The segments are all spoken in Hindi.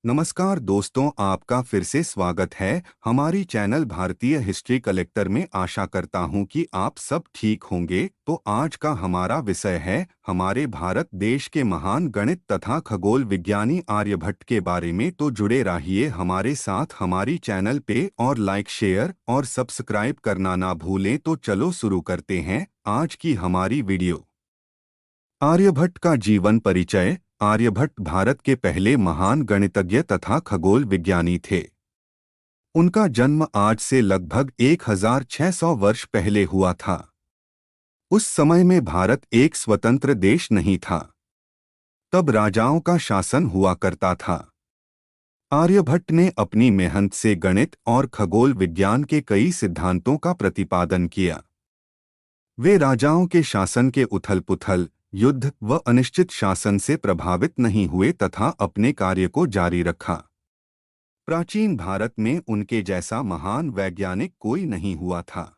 नमस्कार दोस्तों, आपका फिर से स्वागत है हमारी चैनल भारतीय हिस्ट्री कलेक्टर में। आशा करता हूं कि आप सब ठीक होंगे। तो आज का हमारा विषय है हमारे भारत देश के महान गणित तथा खगोल विज्ञानी आर्यभट्ट के बारे में। तो जुड़े रहिए हमारे साथ हमारी चैनल पे और लाइक, शेयर और सब्सक्राइब करना ना भूलें। तो चलो शुरू करते हैं आज की हमारी वीडियो। आर्यभट्ट का जीवन परिचय। आर्यभट्ट भारत के पहले महान गणितज्ञ तथा खगोल विज्ञानी थे। उनका जन्म आज से लगभग 1600 वर्ष पहले हुआ था। उस समय में भारत एक स्वतंत्र देश नहीं था। तब राजाओं का शासन हुआ करता था। आर्यभट्ट ने अपनी मेहनत से गणित और खगोल विज्ञान के कई सिद्धांतों का प्रतिपादन किया। वे राजाओं के शासन के उथल-पुथल, युद्ध व अनिश्चित शासन से प्रभावित नहीं हुए तथा अपने कार्य को जारी रखा। प्राचीन भारत में उनके जैसा महान वैज्ञानिक कोई नहीं हुआ था।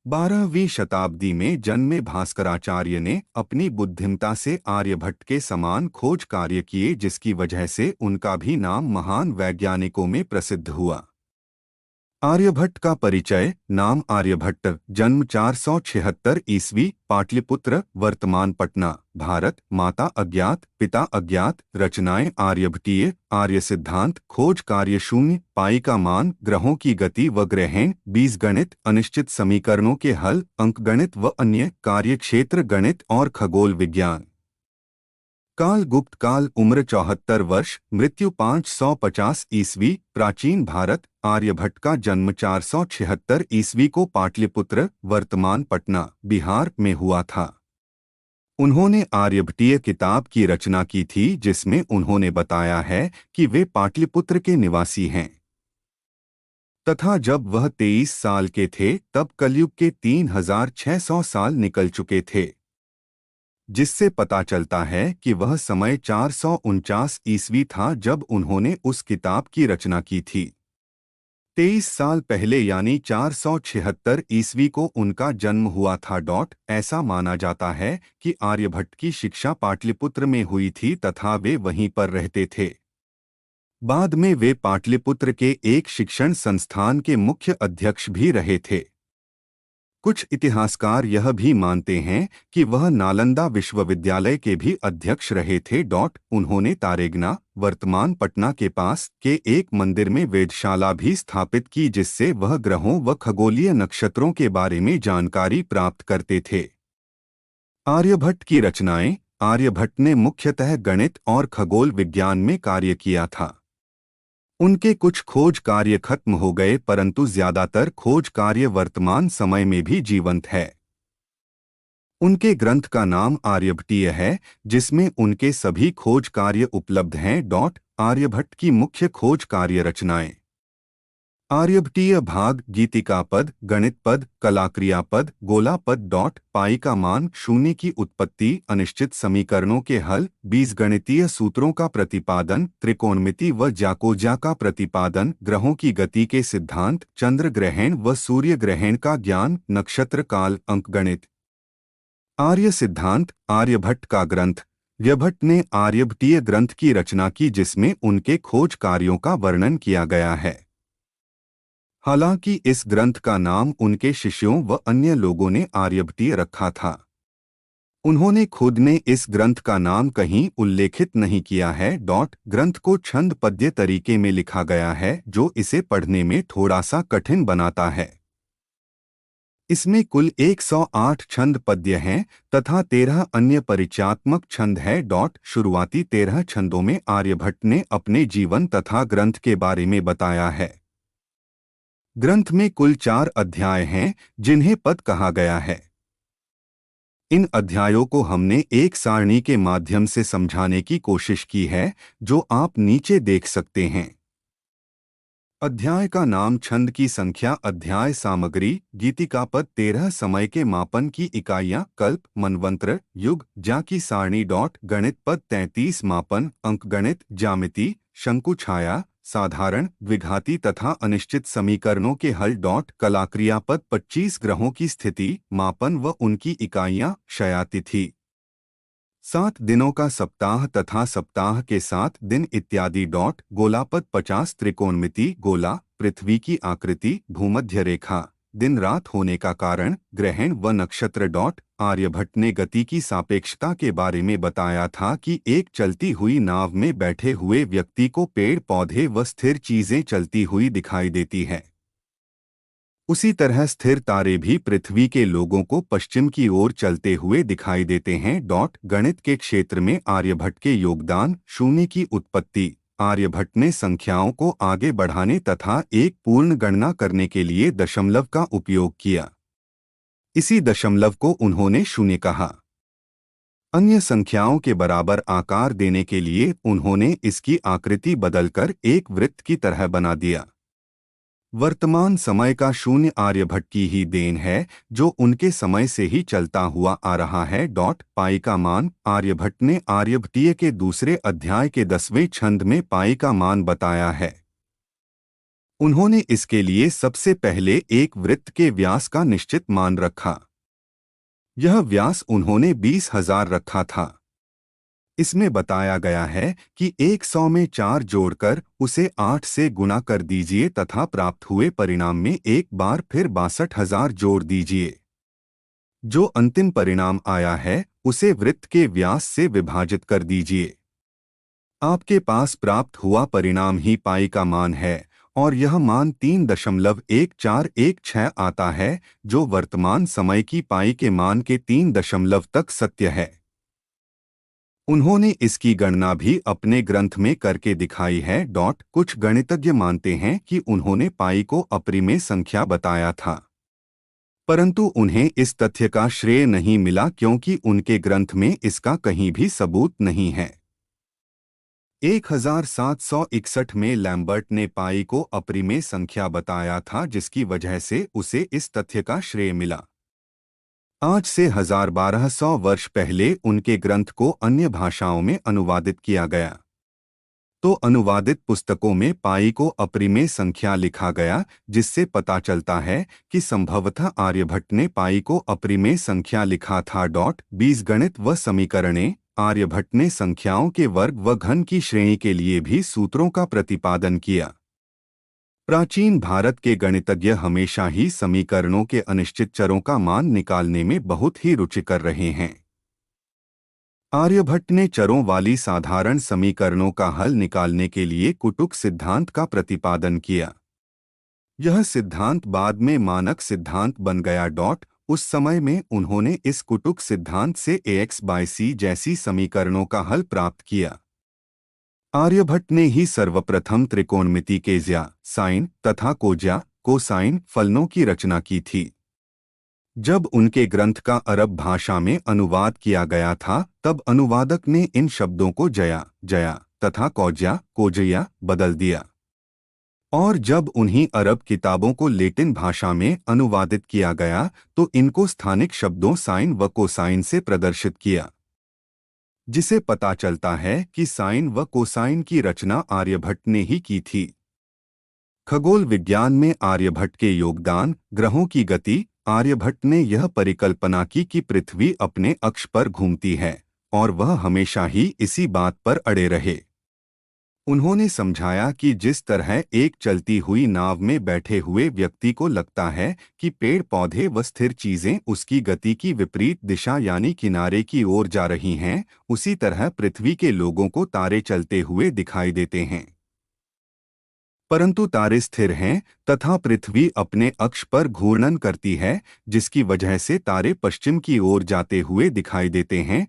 12वीं शताब्दी में जन्मे भास्कराचार्य ने अपनी बुद्धिमता से आर्यभट्ट के समान खोज कार्य किए, जिसकी वजह से उनका भी नाम महान वैज्ञानिकों में प्रसिद्ध हुआ। आर्यभट्ट का परिचय। नाम आर्यभट्ट, जन्म 476 ईस्वी, पाटलिपुत्र, वर्तमान पटना, भारत। माता अज्ञात, पिता अज्ञात। रचनाएं आर्यभट्टीय, आर्य सिद्धांत, खोज कार्य, शून्य, पाई का मान, ग्रहों की गति व ग्रहण, बीजगणित, अनिश्चित समीकरणों के हल, अंकगणित व अन्य, कार्यक्षेत्र गणित और खगोल विज्ञान। काल गुप्त काल, उम्र 74 वर्ष, मृत्यु 550 ईस्वी, प्राचीन भारत। आर्यभट्ट का जन्म 476 ईस्वी को पाटलिपुत्र, वर्तमान पटना, बिहार में हुआ था। उन्होंने आर्यभट्टीय किताब की रचना की थी, जिसमें उन्होंने बताया है कि वे पाटलिपुत्र के निवासी हैं तथा जब वह 23 साल के थे तब कलयुग के 3600 साल निकल चुके थे, जिससे पता चलता है कि वह समय 449 ईस्वी था जब उन्होंने उस किताब की रचना की थी। 23 साल पहले यानी 476 ईस्वी को उनका जन्म हुआ था। ऐसा माना जाता है कि आर्यभट्ट की शिक्षा पाटलिपुत्र में हुई थी तथा वे वहीं पर रहते थे। बाद में वे पाटलिपुत्र के एक शिक्षण संस्थान के मुख्य अध्यक्ष भी रहे थे। कुछ इतिहासकार यह भी मानते हैं कि वह नालंदा विश्वविद्यालय के भी अध्यक्ष रहे थे। उन्होंने तारेगना, वर्तमान पटना के पास के एक मंदिर में वेधशाला भी स्थापित की, जिससे वह ग्रहों व खगोलीय नक्षत्रों के बारे में जानकारी प्राप्त करते थे। आर्यभट्ट की रचनाएं। आर्यभट्ट ने मुख्यतः गणित और खगोल विज्ञान में कार्य किया था। उनके कुछ खोज कार्य खत्म हो गए, परंतु ज्यादातर खोज कार्य वर्तमान समय में भी जीवंत है। उनके ग्रंथ का नाम आर्यभट्टीय है, जिसमें उनके सभी खोज कार्य उपलब्ध हैं। आर्यभट्ट की मुख्य खोज कार्य रचनाएं। आर्यभट्टीय भाग, गीतिका पद, गणित पद, कलाक्रिया पद, गोला पद। पाई का मान, शून्य की उत्पत्ति, अनिश्चित समीकरणों के हल, बीजगणितीय सूत्रों का प्रतिपादन, त्रिकोणमिति व जाकोजा का प्रतिपादन, ग्रहों की गति के सिद्धांत, चंद्र ग्रहण व सूर्य ग्रहण का ज्ञान, नक्षत्र काल, अंकगणित। आर्य सिद्धांत। आर्यभट्ट का ग्रंथ। आर्यभट्ट ने आर्यभट्टीय ग्रंथ की रचना की, जिसमें उनके खोज कार्यों का वर्णन किया गया है। हालांकि इस ग्रंथ का नाम उनके शिष्यों व अन्य लोगों ने आर्यभट्टीय रखा था। उन्होंने खुद ने इस ग्रंथ का नाम कहीं उल्लेखित नहीं किया है। ग्रंथ को छंद पद्य तरीके में लिखा गया है, जो इसे पढ़ने में थोड़ा सा कठिन बनाता है। इसमें कुल 108 छंद पद्य हैं तथा 13 अन्य परिचयात्मक छंद है। शुरुआती 13 छंदों में आर्यभट्ट ने अपने जीवन तथा ग्रंथ के बारे में बताया है। ग्रंथ में कुल 4 अध्याय हैं, जिन्हें पद कहा गया है। इन अध्यायों को हमने एक सारणी के माध्यम से समझाने की कोशिश की है, जो आप नीचे देख सकते हैं। अध्याय का नाम, छंद की संख्या, अध्याय सामग्री, गीतिका पद 13, समय के मापन की इकाइयां, कल्प, मनवंत्र, युग, जा की सारणी। गणित पद 33, मापन, अंकगणित, ज्यामिति, शंकु छाया, साधारण, द्विघाती तथा अनिश्चित समीकरणों के हल। कलाक्रिया पद 25, ग्रहों की स्थिति, मापन व उनकी इकाइयां, क्षयातिथि। 7 दिनों का सप्ताह तथा सप्ताह के 7 दिन इत्यादि। गोलापद 50 त्रिकोणमिति गोला, पृथ्वी की आकृति, भूमध्य रेखा, दिन रात होने का कारण, ग्रहण व नक्षत्र। आर्यभट्ट ने गति की सापेक्षता के बारे में बताया था कि एक चलती हुई नाव में बैठे हुए व्यक्ति को पेड़ पौधे व स्थिर चीजें चलती हुई दिखाई देती है। उसी तरह स्थिर तारे भी पृथ्वी के लोगों को पश्चिम की ओर चलते हुए दिखाई देते हैं। गणित के क्षेत्र में आर्यभट्ट के योगदान। शून्य की उत्पत्ति। आर्यभट्ट ने संख्याओं को आगे बढ़ाने तथा एक पूर्ण गणना करने के लिए दशमलव का उपयोग किया। इसी दशमलव को उन्होंने शून्य कहा। अन्य संख्याओं के बराबर आकार देने के लिए उन्होंने इसकी आकृति बदलकर एक वृत्त की तरह बना दिया। वर्तमान समय का शून्य आर्यभट्ट की ही देन है, जो उनके समय से ही चलता हुआ आ रहा है। पाई का मान। आर्यभट्ट ने आर्यभट्टीय के दूसरे अध्याय के 10वें छंद में पाई का मान बताया है। उन्होंने इसके लिए सबसे पहले एक वृत्त के व्यास का निश्चित मान रखा। यह व्यास उन्होंने 20,000 रखा था। इसमें बताया गया है कि 100 में 4 जोड़कर उसे 8 से गुणा कर दीजिए तथा प्राप्त हुए परिणाम में एक बार फिर 62,000 जोड़ दीजिए। जो अंतिम परिणाम आया है उसे वृत्त के व्यास से विभाजित कर दीजिए। आपके पास प्राप्त हुआ परिणाम ही पाई का मान है और यह मान 3.1416 आता है, जो वर्तमान समय की पाई के मान के 3 दशमलव तक सत्य है। उन्होंने इसकी गणना भी अपने ग्रंथ में करके दिखाई है। कुछ गणितज्ञ मानते हैं कि उन्होंने पाई को अपरिमेय संख्या बताया था, परंतु उन्हें इस तथ्य का श्रेय नहीं मिला क्योंकि उनके ग्रंथ में इसका कहीं भी सबूत नहीं है। 1761 में लैम्बर्ट ने पाई को अपरिमेय संख्या बताया था, जिसकी वजह से उसे इस तथ्य का श्रेय मिला। आज से 1200 वर्ष पहले उनके ग्रंथ को अन्य भाषाओं में अनुवादित किया गया, तो अनुवादित पुस्तकों में पाई को अपरिमेय संख्या लिखा गया, जिससे पता चलता है कि संभवतः आर्यभट्ट ने पाई को अपरिमेय संख्या लिखा था। बीजगणित व समीकरणें। आर्यभट्ट ने संख्याओं के वर्ग व घन की श्रेणी के लिए भी सूत्रों का प्रतिपादन किया। प्राचीन भारत के गणितज्ञ हमेशा ही समीकरणों के अनिश्चित चरों का मान निकालने में बहुत ही रुचिकर रहे हैं। आर्यभट्ट ने चरों वाली साधारण समीकरणों का हल निकालने के लिए कुटुक सिद्धांत का प्रतिपादन किया। यह सिद्धांत बाद में मानक सिद्धांत बन गया। उस समय में उन्होंने इस कुटुक सिद्धांत से ax/c जैसी समीकरणों का हल प्राप्त किया। आर्यभट्ट ने ही सर्वप्रथम त्रिकोणमिति के ज्या, साइन तथा कोज्या, कोसाइन फलनों की रचना की थी। जब उनके ग्रंथ का अरब भाषा में अनुवाद किया गया था, तब अनुवादक ने इन शब्दों को जया, जया तथा कौज्या, कोजया बदल दिया, और जब उन्हीं अरब किताबों को लैटिन भाषा में अनुवादित किया गया तो इनको स्थानिक शब्दों साइन व कोसाइन से प्रदर्शित किया, जिसे पता चलता है कि साइन व कोसाइन की रचना आर्यभट्ट ने ही की थी। खगोल विज्ञान में आर्यभट्ट के योगदान। ग्रहों की गति। आर्यभट्ट ने यह परिकल्पना की कि पृथ्वी अपने अक्ष पर घूमती है और वह हमेशा ही इसी बात पर अड़े रहे। उन्होंने समझाया कि जिस तरह एक चलती हुई नाव में बैठे हुए व्यक्ति को लगता है कि पेड़ पौधे व स्थिर चीजें उसकी गति की विपरीत दिशा यानी किनारे की ओर जा रही हैं, उसी तरह पृथ्वी के लोगों को तारे चलते हुए दिखाई देते हैं, परंतु तारे स्थिर हैं तथा पृथ्वी अपने अक्ष पर घूर्णन करती है, जिसकी वजह से तारे पश्चिम की ओर जाते हुए दिखाई देते हैं।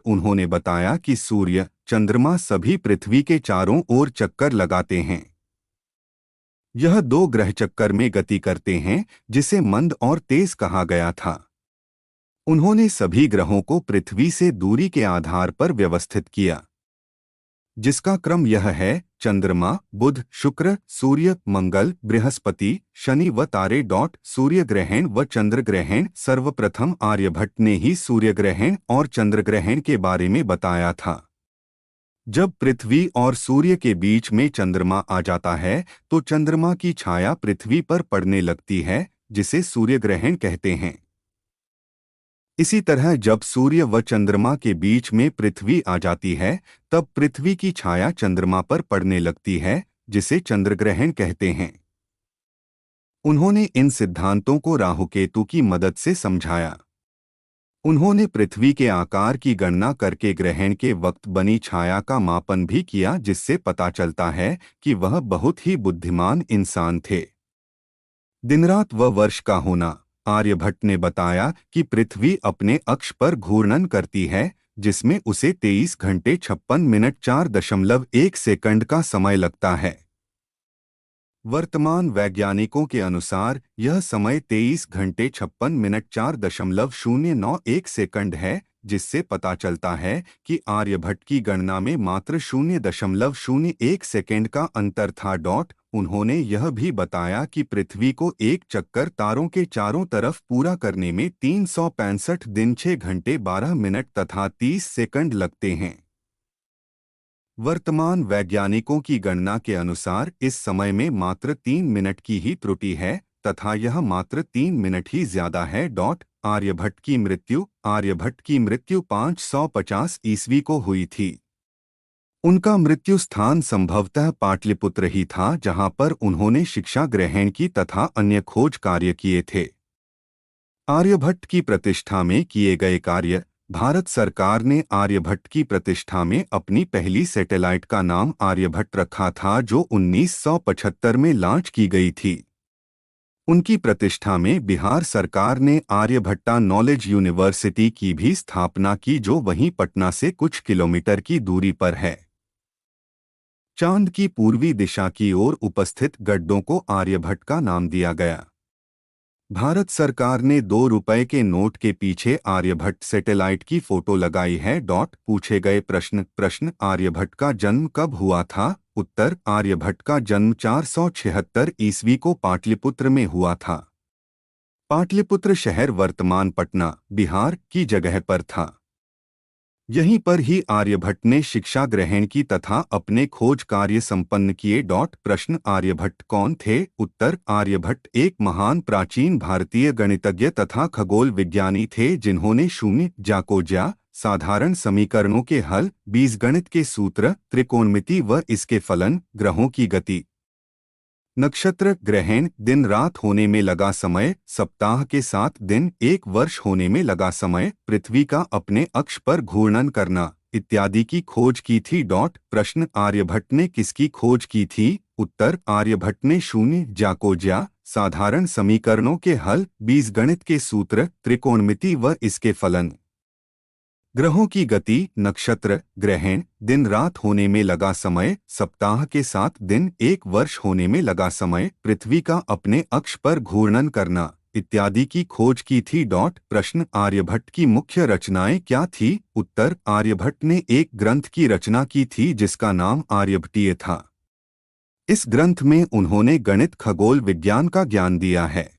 उन्होंने बताया कि सूर्य, चंद्रमा सभी पृथ्वी के चारों ओर चक्कर लगाते हैं। यह 2 ग्रह चक्कर में गति करते हैं, जिसे मंद और तेज कहा गया था। उन्होंने सभी ग्रहों को पृथ्वी से दूरी के आधार पर व्यवस्थित किया, जिसका क्रम यह है: चंद्रमा, बुध, शुक्र, सूर्य, मंगल, बृहस्पति, शनि व तारे। सूर्य ग्रहण व चंद्र ग्रहण। सर्वप्रथम आर्यभट्ट ने ही सूर्य ग्रहण और चंद्र ग्रहण के बारे में बताया था। जब पृथ्वी और सूर्य के बीच में चंद्रमा आ जाता है तो चंद्रमा की छाया पृथ्वी पर पड़ने लगती है, जिसे सूर्य ग्रहण कहते हैं। इसी तरह जब सूर्य व चंद्रमा के बीच में पृथ्वी आ जाती है, तब पृथ्वी की छाया चंद्रमा पर पड़ने लगती है, जिसे चंद्रग्रहण कहते हैं। उन्होंने इन सिद्धांतों को राहुकेतु की मदद से समझाया। उन्होंने पृथ्वी के आकार की गणना करके ग्रहण के वक्त बनी छाया का मापन भी किया, जिससे पता चलता है कि वह बहुत ही बुद्धिमान इंसान थे। दिनरात व वर्ष का होना। आर्यभट्ट ने बताया कि पृथ्वी अपने अक्ष पर घूर्णन करती है, जिसमें उसे 23 घंटे 56 मिनट 4.1 सेकंड का समय लगता है। वर्तमान वैज्ञानिकों के अनुसार यह समय 23 घंटे 56 मिनट 4.091 सेकंड है, जिससे पता चलता है कि आर्यभट्ट की गणना में मात्र 0.01 सेकंड का अंतर था। उन्होंने यह भी बताया कि पृथ्वी को एक चक्कर तारों के चारों तरफ पूरा करने में 365 दिन 6 घंटे 12 मिनट तथा 30 सेकंड लगते हैं। वर्तमान वैज्ञानिकों की गणना के अनुसार इस समय में मात्र 3 मिनट की ही त्रुटि है तथा यह मात्र 3 मिनट ही ज्यादा है। आर्यभट्ट की मृत्यु 550 ईस्वी को हुई थी। उनका मृत्यु स्थान संभवतः पाटलिपुत्र ही था, जहां पर उन्होंने शिक्षा ग्रहण की तथा अन्य खोज कार्य किए थे। आर्यभट्ट की प्रतिष्ठा में किए गए कार्य। भारत सरकार ने आर्यभट्ट की प्रतिष्ठा में अपनी पहली सैटेलाइट का नाम आर्यभट्ट रखा था, जो 1975 में लॉन्च की गई थी। उनकी प्रतिष्ठा में बिहार सरकार ने आर्यभट्टा नॉलेज यूनिवर्सिटी की भी स्थापना की, जो वहीं पटना से कुछ किलोमीटर की दूरी पर है। चांद की पूर्वी दिशा की ओर उपस्थित गड्ढों को आर्यभट्ट का नाम दिया गया। भारत सरकार ने 2 रुपए के नोट के पीछे आर्यभट्ट सैटेलाइट की फोटो लगाई है। पूछे गए प्रश्न आर्यभट्ट का जन्म कब हुआ था? उत्तर आर्यभट्ट का जन्म 476 ईस्वी को पाटलिपुत्र में हुआ था। पाटलिपुत्र शहर वर्तमान पटना, बिहार की जगह पर था। यहीं पर ही आर्यभट्ट ने शिक्षा ग्रहण की तथा अपने खोज कार्य संपन्न किए। प्रश्न आर्यभट्ट कौन थे? उत्तर आर्यभट्ट एक महान प्राचीन भारतीय गणितज्ञ तथा खगोल विज्ञानी थे, जिन्होंने शून्य जाकोज्या, साधारण समीकरणों के हल, बीजगणित के सूत्र, त्रिकोणमिति व इसके फलन, ग्रहों की गति, नक्षत्र, ग्रहण, दिन रात होने में लगा समय, सप्ताह के 7 दिन, 1 वर्ष होने में लगा समय, पृथ्वी का अपने अक्ष पर घूर्णन करना इत्यादि की खोज की थी। प्रश्न आर्यभट्ट ने किसकी खोज की थी? उत्तर आर्यभट्ट ने शून्य जाकोज्या, साधारण समीकरणों के हल, बीजगणित के सूत्र, त्रिकोणमिति व इसके फलन, ग्रहों की गति, नक्षत्र, ग्रहण, दिन रात होने में लगा समय, सप्ताह के 7 दिन, 1 वर्ष होने में लगा समय, पृथ्वी का अपने अक्ष पर घूर्णन करना इत्यादि की खोज की थी। प्रश्न आर्यभट्ट की मुख्य रचनाएं क्या थी? उत्तर आर्यभट्ट ने एक ग्रंथ की रचना की थी, जिसका नाम आर्यभटीय था। इस ग्रंथ में उन्होंने गणित, खगोल विज्ञान का ज्ञान दिया है।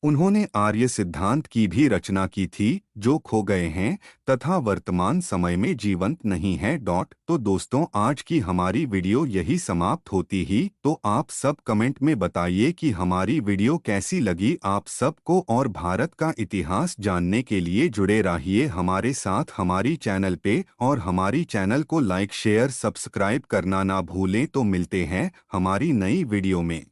उन्होंने आर्य सिद्धांत की भी रचना की थी, जो खो गए हैं तथा वर्तमान समय में जीवंत नहीं है। तो दोस्तों, आज की हमारी वीडियो यही समाप्त होती ही। तो आप सब कमेंट में बताइए कि हमारी वीडियो कैसी लगी आप सबको, और भारत का इतिहास जानने के लिए जुड़े रहिए हमारे साथ हमारी चैनल पे, और हमारी चैनल को लाइक, शेयर, सब्सक्राइब करना ना भूलें। तो मिलते हैं हमारी नई वीडियो में।